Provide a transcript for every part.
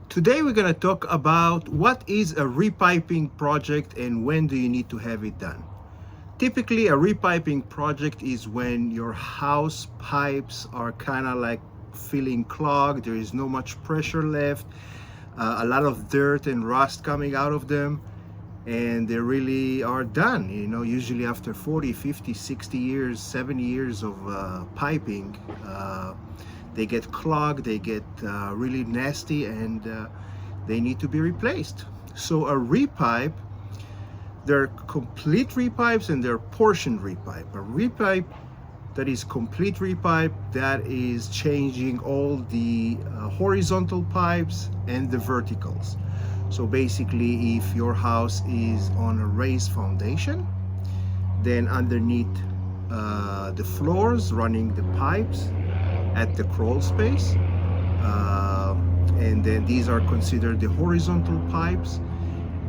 Today we're going to talk about what is a repiping project and when do you need to have it done. Typically, a repiping project is when your house pipes are kind of like feeling clogged. There is no much pressure left, a lot of dirt and rust coming out of them, and they really are done. Usually after 40, 50, 60 years, 70 years of piping, they get clogged, they get really nasty, and they need to be replaced. So a repipe, there are complete repipes and there are portion repipe. A repipe that is complete repipe, that is changing all the horizontal pipes and the verticals. So basically, if your house is on a raised foundation, then underneath the floors, running the pipes at the crawl space, and then these are considered the horizontal pipes.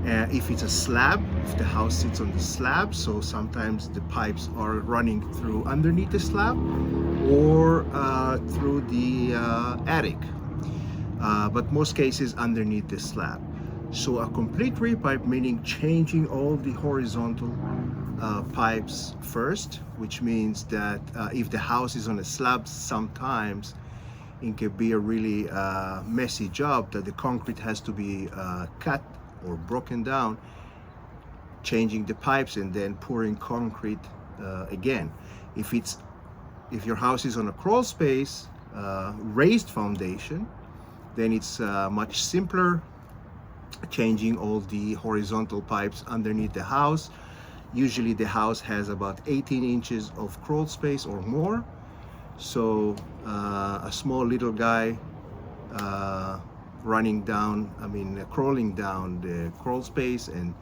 If it's a slab, if the house sits on the slab, so sometimes the pipes are running through underneath the slab or through the attic, but most cases underneath the slab. So a complete repipe, meaning changing all the horizontal pipes first, which means that if the house is on a slab, sometimes it can be a really messy job that the concrete has to be cut or broken down, changing the pipes and then pouring concrete again. If your house is on a crawl space, raised foundation, then it's much simpler, changing all the horizontal pipes underneath the house. Usually the house has about 18 inches of crawl space or more, so a small little guy crawling down the crawl space and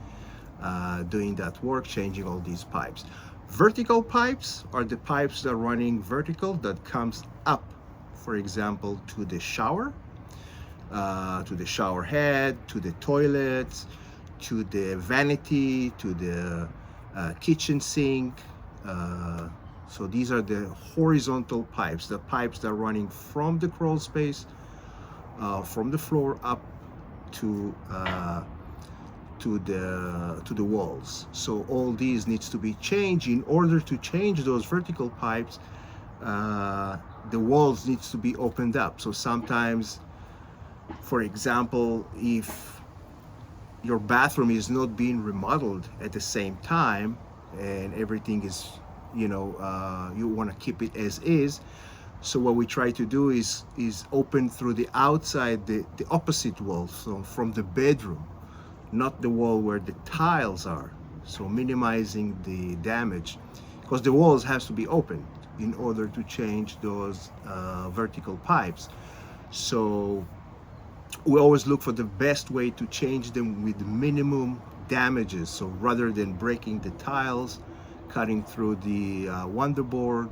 doing that work, changing all these pipes. Vertical pipes are the pipes that are running vertical, that comes up, for example, to the shower head, to the toilets, to the vanity, to the kitchen sink. So these are the horizontal pipes, the pipes that are running from the crawl space, from the floor up to the walls. So all these needs to be changed. In order to change those vertical pipes, the walls needs to be opened up. So sometimes, for example, if your bathroom is not being remodeled at the same time and everything is, you want to keep it as is, so what we try to do is open through the outside, the opposite wall, so from the bedroom, not the wall where the tiles are, so minimizing the damage, because the walls has to be opened in order to change those vertical pipes. So we always look for the best way to change them with minimum damages. So rather than breaking the tiles, cutting through the wonderboard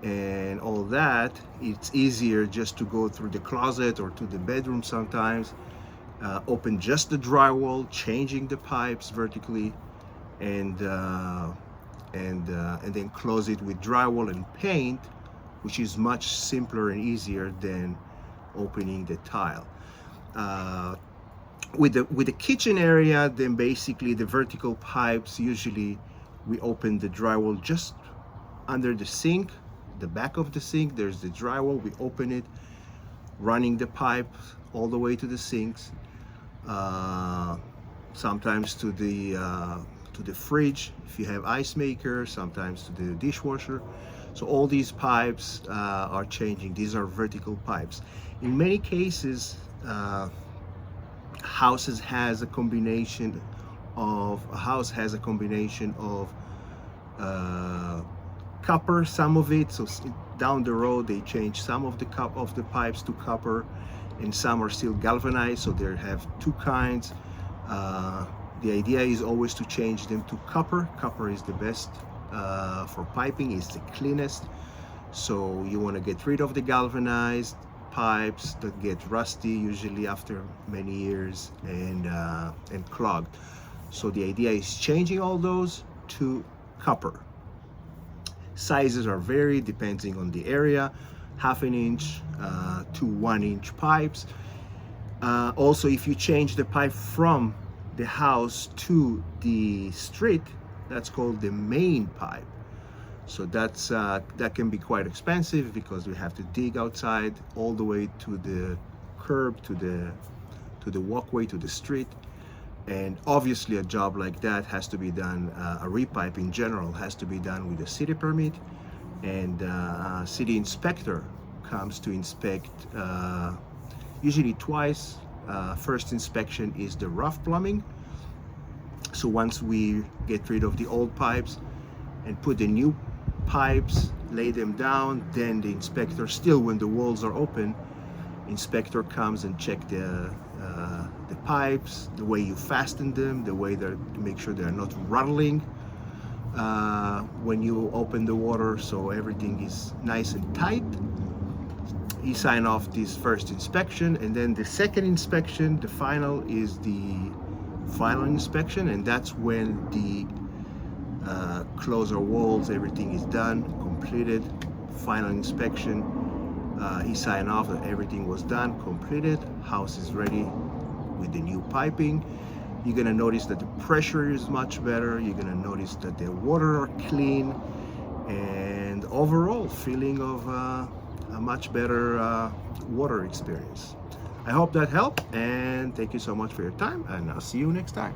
and all that, it's easier just to go through the closet or to the bedroom sometimes, open just the drywall, changing the pipes vertically, and then close it with drywall and paint, which is much simpler and easier than opening the tile. With the kitchen area, then basically the vertical pipes, usually we open the drywall just under the sink, the back of the sink. There's the drywall, we open it, running the pipe all the way to the sinks, sometimes to the fridge if you have ice maker, sometimes to the dishwasher. So all these pipes are changing. These are vertical pipes. In many cases, house has a combination of copper, some of it. So down the road they change some of the pipes to copper, and some are still galvanized. So they have two kinds. The idea is always to change them to copper. Copper is the best for piping, is the cleanest. So you want to get rid of the galvanized pipes that get rusty usually after many years and clogged. So the idea is changing all those to copper. Sizes are varied depending on the area, 1/2 inch to 1 inch pipes. Also, if you change the pipe from the house to the street, that's called the main pipe. So that can be quite expensive because we have to dig outside all the way to the curb, to the walkway, to the street. And obviously a job like that has to be done, a repipe in general has to be done with a city permit, and a city inspector comes to inspect usually twice. First inspection is the rough plumbing. So once we get rid of the old pipes and put the new pipes, lay them down, then the inspector, still when the walls are open, inspector comes and check the pipes, the way you fasten them, the way to make sure they're not rattling when you open the water, so everything is nice and tight. He sign off this first inspection, and then the second inspection, the final, is the final inspection, and that's when the closer walls, everything is done, completed. Final inspection, he signed off that everything was done, completed, house is ready with the new piping. You're gonna notice that the pressure is much better, you're gonna notice that the water are clean, and overall feeling of a much better water experience. I hope that helped, and thank you so much for your time, and I'll see you next time.